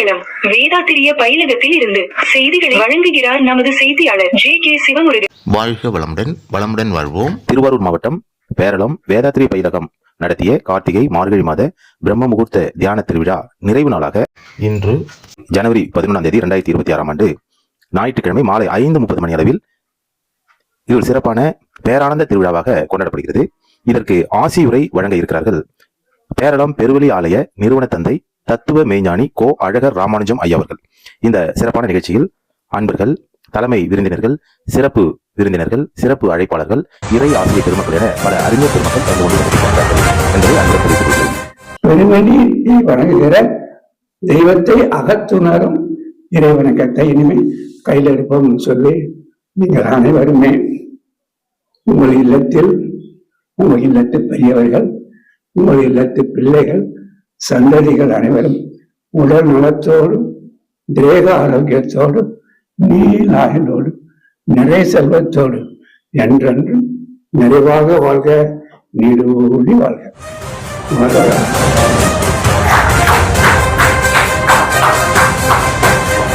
கேரளம் வேதாத்திரிய பயிலகத்தில் இருந்து செய்திகளை வழங்குகிறார் நமது செய்தியாளர் ஜே சிவமுருகன். வாழ்க வளமுடன், வளமுடன் வாழ்வோம். திருவாரூர் மாவட்டம் பேரளம் வேதாத்திரிய பயிலகம் நடத்திய கார்த்திகை மார்கழி மாத பிரம்ம முகூர்த்த தியான திருவிழா நிறைவு நாளாக இன்று ஜனவரி 11ஆம் தேதி 2026ஆம் ஆண்டு ஞாயிற்றுக்கிழமை மாலை 5:30 மணி அளவில் இது ஒரு சிறப்பான பேரானந்த திருவிழாவாக கொண்டாடப்படுகிறது. இதற்கு ஆசியுரை வழங்க இருக்கிறார்கள் பேரளம் பெருவெளி ஆலய நிறுவன தந்தை தத்துவ மெய்ஞானி கோ அழகர் ராமானுஜம் ஐயா அவர்கள். இந்த சிறப்பான நிகழ்ச்சியில் அன்பர்கள், தலைமை விருந்தினர்கள், சிறப்பு விருந்தினர்கள், சிறப்பு அழைப்பாளர்கள், இறை ஆசிரியர் பெருமக்கள் என பல அறிஞர் பெருமக்கள் கலந்து கொண்டிருக்கிறார்கள் என்பதை அன்பர் தெரிவித்துள்ளது. பெருவெளியை வணங்குகிற தெய்வத்தை அகத்துணரும் இறை வணக்கத்தை இனிமேல் கையில் எடுப்போம் சொல்லி நீங்கள் அனைவருமே உங்கள் இல்லத்தில், உங்கள் இல்லத்து பெரியவர்கள், உங்கள் இல்லத்து பிள்ளைகள், சந்ததிகள் அனைவரும் உடல் நலத்தோடும் தேக ஆரோக்கியத்தோடும் நீலாயனோடும் நிறை செல்வத்தோடு என்றென்றும் நிறைவாக வாழ்க, நீடூழி வாழ்க.